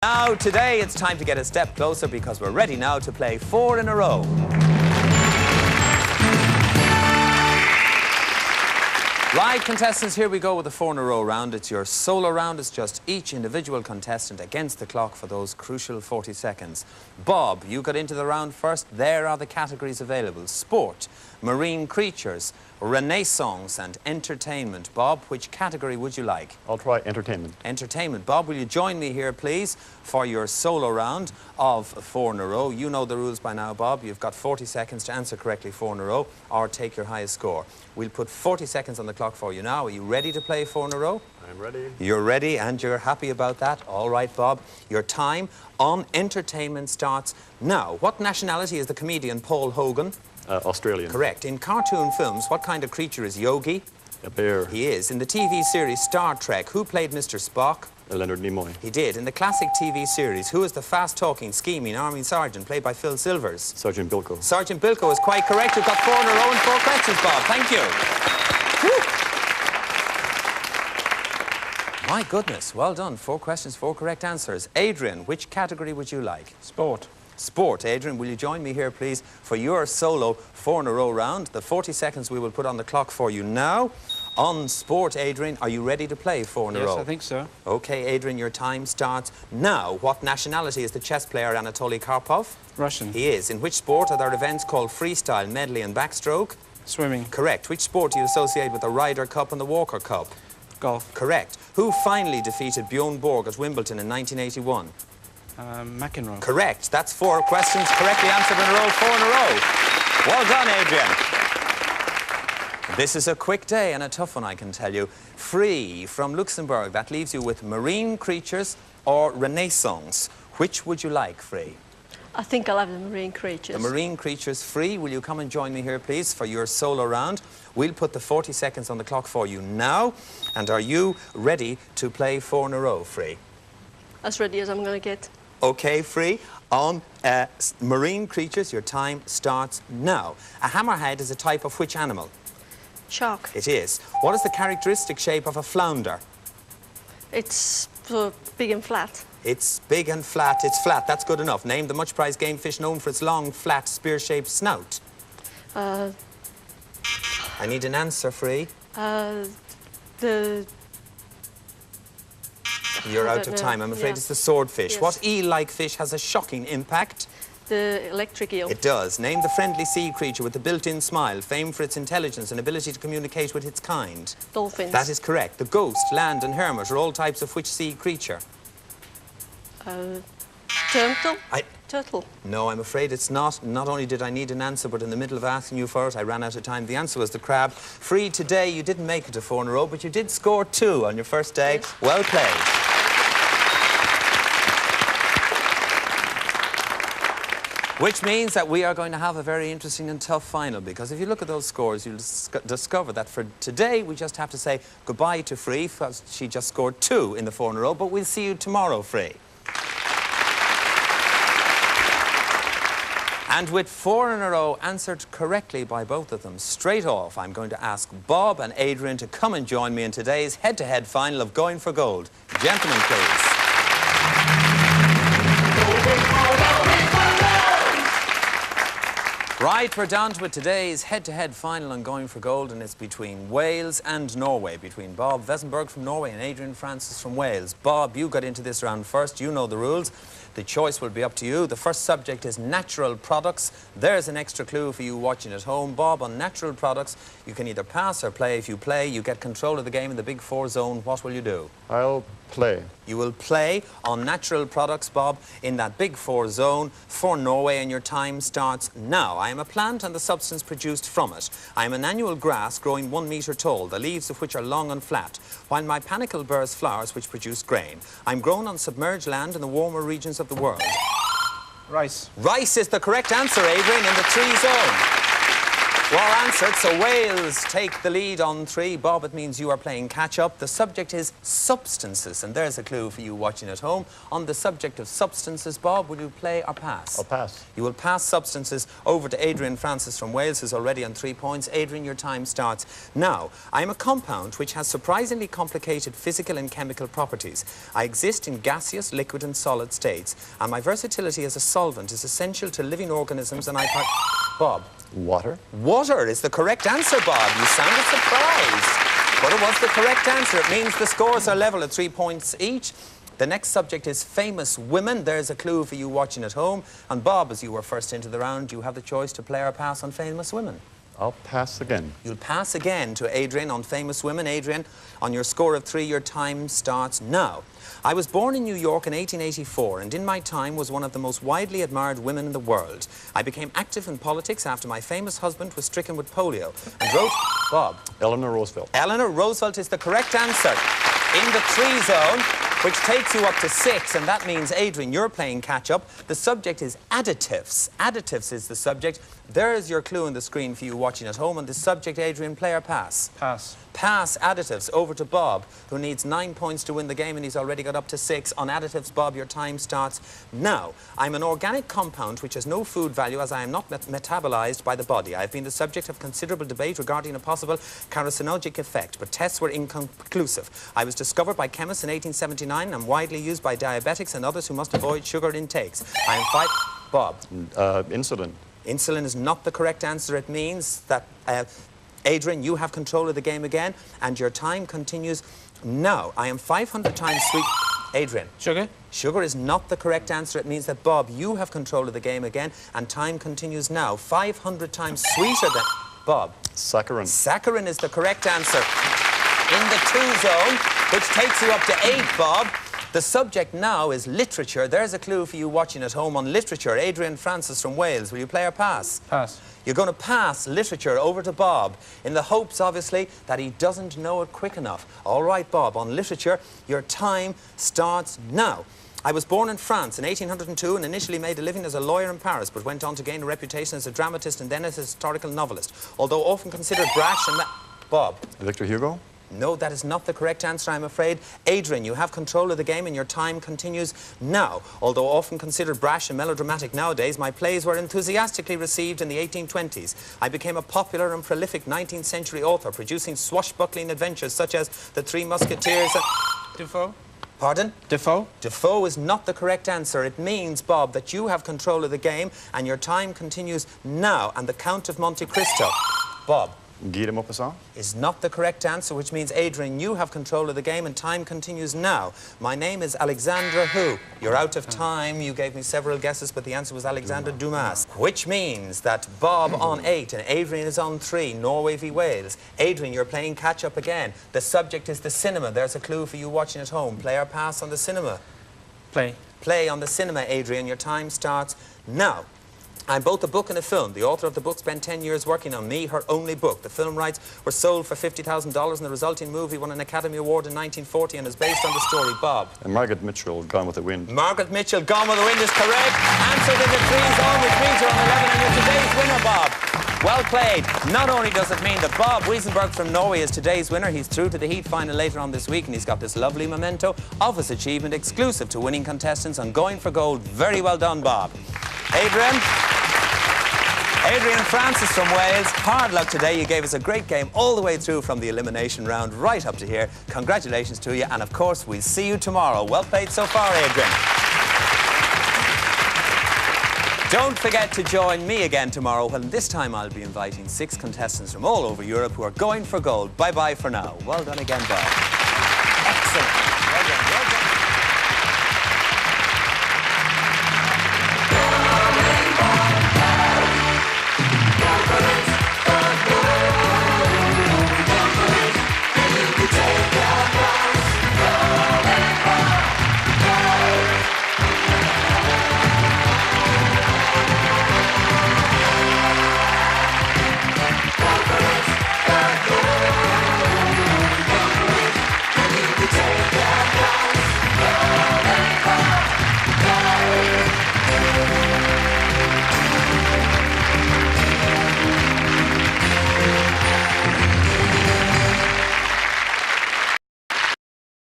Now, today it's time to get a step closer because we're ready now to play 4 in a row. Right, contestants, here we go with the 4 in a row round. It's your solo round. It's just each individual contestant against the clock for those crucial 40 seconds. Bob, you got into the round first. There are the categories available: sport, marine creatures, renaissance and entertainment. Bob, which category would you like? I'll try entertainment. Entertainment. Bob, will you join me here, please, for your solo round of 4 in a row? You know the rules by now, Bob. You've got 40 seconds to answer correctly 4 in a row or take your highest score. We'll put 40 seconds on the clock for you now. Are you ready to play 4 in a row? I'm ready. You're ready and you're happy about that? All right, Bob. Your time on entertainment starts now. What nationality is the comedian Paul Hogan? Australian. Correct. In cartoon films, what kind of creature is Yogi? A bear. He is. In the TV series Star Trek, who played Mr. Spock? Leonard Nimoy. He did. In the classic TV series, who is the fast-talking, scheming Army Sergeant played by Phil Silvers? Sergeant Bilko. Sergeant Bilko is quite correct. You've got 4 in a row and 4 questions, Bob. Thank you. Whew. My goodness, well done. 4 questions, 4 correct answers. Adrian, which category would you like? Sport. Sport. Adrian, will you join me here, please, for your solo 4 in a row round? The 40 seconds we will put on the clock for you now. On sport, Adrian, are you ready to play 4 in a row? Yes, I think so. OK, Adrian, your time starts now. What nationality is the chess player Anatoly Karpov? Russian. He is. In which sport are there events called freestyle, medley and backstroke? Swimming. Correct. Which sport do you associate with the Ryder Cup and the Walker Cup? Golf. Correct. Who finally defeated Bjorn Borg at Wimbledon in 1981? McEnroe. Correct. That's 4 questions correctly answered in a row, 4 in a row. Well done, Adrian. This is a quick day and a tough one, I can tell you. Free from Luxembourg. That leaves you with marine creatures or renaissance. Which would you like, Free? I think I'll have the marine creatures. The marine creatures. Free, will you come and join me here, please, for your solo round? We'll put the 40 seconds on the clock for you now. And are you ready to play 4 in a row, Free? As ready as I'm going to get. OK, Free. On marine creatures, your time starts now. A hammerhead is a type of which animal? Shark. It is. What is the characteristic shape of a flounder? It's big and flat. It's big and flat. It's flat. That's good enough. Name the much-prized game fish known for its long, flat, spear-shaped snout. I need an answer, Free. You're out of time. I'm afraid it's the swordfish. Yes. What eel-like fish has a shocking impact? The electric eel. It does. Name the friendly sea creature with the built-in smile, famed for its intelligence and ability to communicate with its kind. Dolphins. That is correct. The ghost, land and hermit are all types of which sea creature? Turtle. Turtle. No, I'm afraid it's not. Not only did I need an answer, but in the middle of asking you for it, I ran out of time. The answer was the crab. Free, today, you didn't make it to 4 in a row, but you did score 2 on your first day. Yes. Well played. Which means that we are going to have a very interesting and tough final, because if you look at those scores, you'll discover that for today, we just have to say goodbye to Free, because she just scored 2 in the 4 in a row, but we'll see you tomorrow, Free. And with 4 in a row answered correctly by both of them, straight off, I'm going to ask Bob and Adrian to come and join me in today's head-to-head final of Going for Gold. Gentlemen, please. Right, we're down to it. Today's head-to-head final on Going for Gold, and it's between Wales and Norway, between Bob Vesenberg from Norway and Adrian Francis from Wales. Bob, you got into this round first. You know the rules. The choice will be up to you. The first subject is natural products. There's an extra clue for you watching at home. Bob, on natural products, you can either pass or play. If you play, you get control of the game in the Big 4 zone. What will you do? I'll play. You will play on natural products, Bob, in that Big 4 zone for Norway, and your time starts now. I am a plant and the substance produced from it. I am an annual grass growing 1 metre tall, the leaves of which are long and flat, while my panicle bears flowers which produce grain. I'm grown on submerged land in the warmer regions of the world. Rice. Rice is the correct answer, Adrian, in the 3 zone. Well answered. So Wales take the lead on 3. Bob, it means you are playing catch-up. The subject is substances, and there's a clue for you watching at home. On the subject of substances, Bob, will you play or pass? I'll pass. You will pass substances over to Adrian Francis from Wales, who's already on 3 points. Adrian, your time starts now. I am a compound which has surprisingly complicated physical and chemical properties. I exist in gaseous, liquid and solid states, and my versatility as a solvent is essential to living organisms, and Bob. Water. Water is the correct answer, Bob. You sounded surprised. But it was the correct answer. It means the scores are level at 3 points each. The next subject is famous women. There's a clue for you watching at home. And Bob, as you were first into the round, you have the choice to play or pass on famous women. I'll pass again. You'll pass again to Adrian on famous women. Adrian, on your score of 3, your time starts now. I was born in New York in 1884, and in my time was one of the most widely admired women in the world. I became active in politics after my famous husband was stricken with polio, and wrote... Bob. Eleanor Roosevelt. Eleanor Roosevelt is the correct answer. In the 3 zone, which takes you up to 6, and that means, Adrian, you're playing catch-up. The subject is additives. Additives is the subject. There's your clue on the screen for you watching at home. And the subject, Adrian, play or pass? Pass. Pass additives over to Bob, who needs 9 points to win the game, and he's already got up to 6. On additives, Bob, your time starts now. I'm an organic compound which has no food value, as I am not metabolized by the body. I've been the subject of considerable debate regarding a possible carcinogenic effect, but tests were inconclusive. I was discovered by chemists in 1879 and widely used by diabetics and others who must avoid sugar intakes. I am Bob. Insulin. Insulin is not the correct answer. It means that... Adrian, you have control of the game again, and your time continues now. I am 500 times sweet... Adrian. Sugar? Sugar is not the correct answer. It means that, Bob, you have control of the game again, and time continues now. 500 times sweeter than... Bob. Saccharin. Saccharin is the correct answer. In the 2 zone, which takes you up to 8, Bob. The subject now is literature. There's a clue for you watching at home on literature. Adrian Francis from Wales. Will you play or pass? Pass. You're going to pass literature over to Bob in the hopes, obviously, that he doesn't know it quick enough. All right, Bob, on literature, your time starts now. I was born in France in 1802 and initially made a living as a lawyer in Paris, but went on to gain a reputation as a dramatist and then as a historical novelist. Although often considered brash and... Bob. Victor Hugo. No, that is not the correct answer, I'm afraid. Adrian, you have control of the game and your time continues now. Although often considered brash and melodramatic nowadays, my plays were enthusiastically received in the 1820s. I became a popular and prolific 19th century author, producing swashbuckling adventures such as The Three Musketeers and... Defoe? Pardon? Defoe? Defoe is not the correct answer. It means, Bob, that you have control of the game and your time continues now. And the Count of Monte Cristo. Bob. Guy de Maupassant. Is not the correct answer, which means, Adrian, you have control of the game and time continues now. My name is Alexandra who? You're out of time. You gave me several guesses, but the answer was Alexander Dumas. Which means that Bob on 8 and Adrian is on 3. Norway v Wales. Adrian, you're playing catch-up again. The subject is the cinema. There's a clue for you watching at home. Play or pass on the cinema? Play. Play on the cinema, Adrian. Your time starts now. I'm both a book and a film. The author of the book spent 10 years working on me, her only book. The film rights were sold for $50,000 and the resulting movie won an Academy Award in 1940 and is based on the story. Bob. And Margaret Mitchell, Gone with the Wind. Margaret Mitchell, Gone with the Wind is correct. Answered in the 3 zone, which means you're on 11 and you're today's winner, Bob. Well played. Not only does it mean that Bob Wiesenberg from Norway is today's winner, he's through to the heat final later on this week, and he's got this lovely memento of his achievement exclusive to winning contestants on Going for Gold. Very well done, Bob. Adrian Francis from Wales, hard luck today. You gave us a great game all the way through from the elimination round right up to here. Congratulations to you, and of course, we'll see you tomorrow. Well played so far, Adrian. Don't forget to join me again tomorrow, when this time I'll be inviting 6 contestants from all over Europe who are going for gold. Bye-bye for now. Well done again, Bob.